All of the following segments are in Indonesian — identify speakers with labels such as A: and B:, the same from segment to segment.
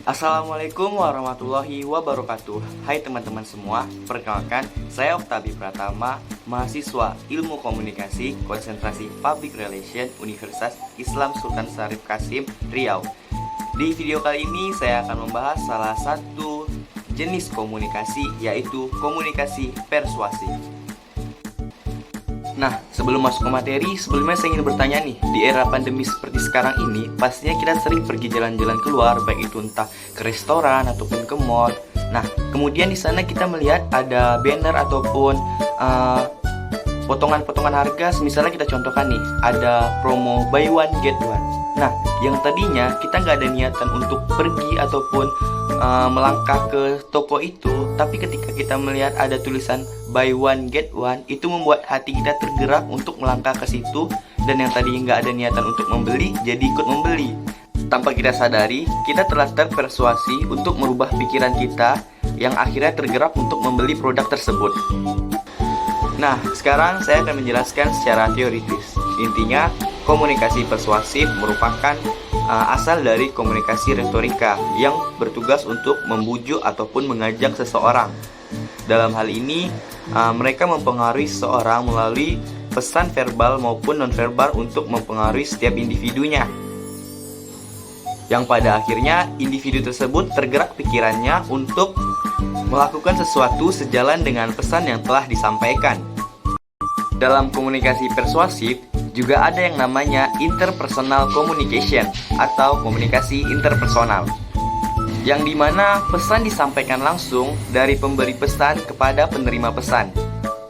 A: Assalamualaikum warahmatullahi wabarakatuh. Hai teman-teman semua, perkenalkan saya Oktavi Pratama, mahasiswa Ilmu Komunikasi Konsentrasi Public Relation Universitas Islam Sultan Syarif Qasim, Riau. Di video kali ini saya akan membahas salah satu jenis komunikasi, yaitu komunikasi persuasif. Nah, sebelum masuk ke materi, sebelumnya saya ingin bertanya nih, di era pandemi seperti sekarang ini, pastinya kita sering pergi jalan-jalan keluar, baik itu entah ke restoran ataupun ke mall. Nah, kemudian di sana kita melihat ada banner ataupun potongan-potongan harga. Misalnya kita contohkan nih, ada promo buy one get one. Nah, yang tadinya kita nggak ada niatan untuk pergi ataupun melangkah ke toko itu, tapi ketika kita melihat ada tulisan buy one get one, itu membuat hati kita tergerak untuk melangkah ke situ, dan yang tadinya nggak ada niatan untuk membeli jadi ikut membeli. Tanpa kita sadari, kita telah terpersuasi untuk merubah pikiran kita yang akhirnya tergerak untuk membeli produk tersebut. Nah, sekarang saya akan menjelaskan secara teoritis. Intinya, komunikasi persuasif merupakan asal dari komunikasi retorika yang bertugas untuk membujuk ataupun mengajak seseorang. Dalam hal ini, mereka mempengaruhi seseorang melalui pesan verbal maupun nonverbal untuk mempengaruhi setiap individunya. Yang pada akhirnya, individu tersebut tergerak pikirannya untuk melakukan sesuatu sejalan dengan pesan yang telah disampaikan. Dalam komunikasi persuasif, juga ada yang namanya interpersonal communication atau komunikasi interpersonal, yang dimana pesan disampaikan langsung dari pemberi pesan kepada penerima pesan.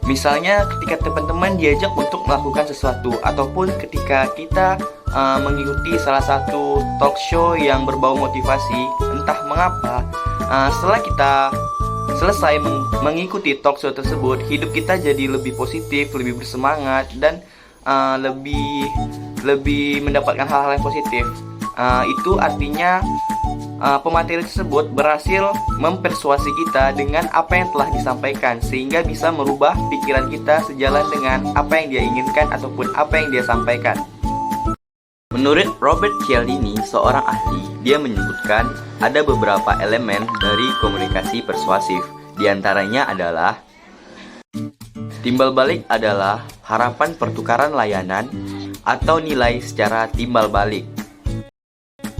A: Misalnya ketika teman-teman diajak untuk melakukan sesuatu, ataupun ketika kita mengikuti salah satu talk show yang berbau motivasi, entah mengapa setelah kita selesai mengikuti talk show tersebut, hidup kita jadi lebih positif, lebih bersemangat, dan lebih mendapatkan hal-hal yang positif. Itu artinya pemateri tersebut berhasil mempersuasi kita dengan apa yang telah disampaikan, sehingga bisa merubah pikiran kita sejalan dengan apa yang dia inginkan ataupun apa yang dia sampaikan. Menurut Robert Cialdini, seorang ahli, dia menyebutkan ada beberapa elemen dari komunikasi persuasif. Di antaranya adalah timbal balik adalah harapan pertukaran layanan atau nilai secara timbal balik.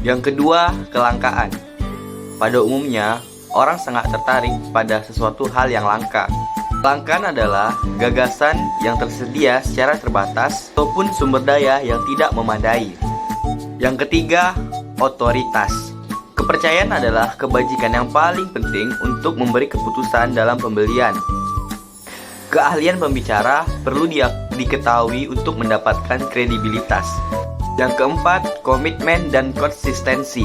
A: Yang kedua, kelangkaan. Pada umumnya, orang sangat tertarik pada sesuatu hal yang langka. Kelangkaan adalah gagasan yang tersedia secara terbatas ataupun sumber daya yang tidak memadai. Yang ketiga, otoritas. Kepercayaan adalah kebajikan yang paling penting untuk memberi keputusan dalam pembelian. Keahlian pembicara perlu diketahui untuk mendapatkan kredibilitas. Yang keempat, komitmen dan konsistensi.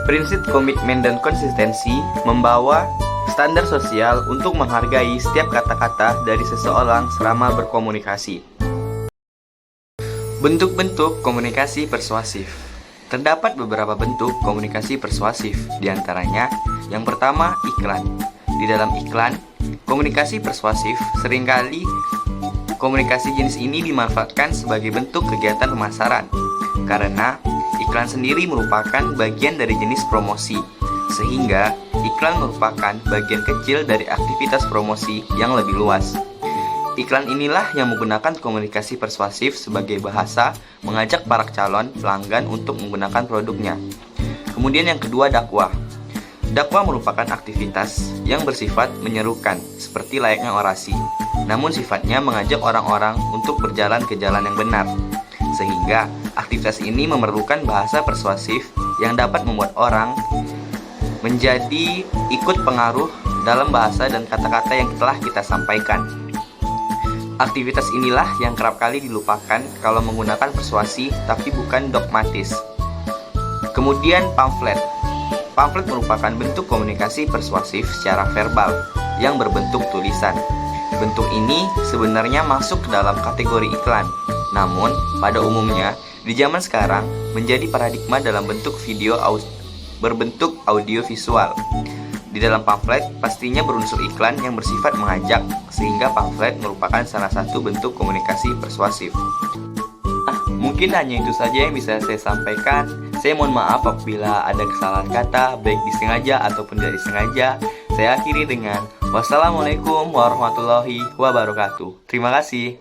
A: Prinsip komitmen dan konsistensi membawa standar sosial untuk menghargai setiap kata-kata dari seseorang selama berkomunikasi. Bentuk-bentuk komunikasi persuasif. Terdapat beberapa bentuk komunikasi persuasif, diantaranya yang pertama, iklan. Di dalam iklan, komunikasi persuasif seringkali komunikasi jenis ini dimanfaatkan sebagai bentuk kegiatan pemasaran, karena iklan sendiri merupakan bagian dari jenis promosi, sehingga iklan merupakan bagian kecil dari aktivitas promosi yang lebih luas. Iklan inilah yang menggunakan komunikasi persuasif sebagai bahasa mengajak para calon pelanggan untuk menggunakan produknya. Kemudian yang kedua, dakwah. Dakwah merupakan aktivitas yang bersifat menyerukan, seperti layaknya orasi, namun sifatnya mengajak orang-orang untuk berjalan ke jalan yang benar. Sehingga aktivitas ini memerlukan bahasa persuasif yang dapat membuat orang menjadi ikut pengaruh dalam bahasa dan kata-kata yang telah kita sampaikan. Aktivitas inilah yang kerap kali dilupakan kalau menggunakan persuasi, tapi bukan dogmatis. Kemudian pamflet. Pamflet merupakan bentuk komunikasi persuasif secara verbal yang berbentuk tulisan. Bentuk ini sebenarnya masuk ke dalam kategori iklan, namun pada umumnya di zaman sekarang menjadi paradigma dalam bentuk video berbentuk audio visual. Di dalam pamflet pastinya berunsur iklan yang bersifat mengajak, sehingga pamflet merupakan salah satu bentuk komunikasi persuasif. Mungkin hanya itu saja yang bisa saya sampaikan. Saya mohon maaf apabila ada kesalahan kata, baik disengaja ataupun tidak disengaja. Saya akhiri dengan wassalamualaikum warahmatullahi wabarakatuh. Terima kasih.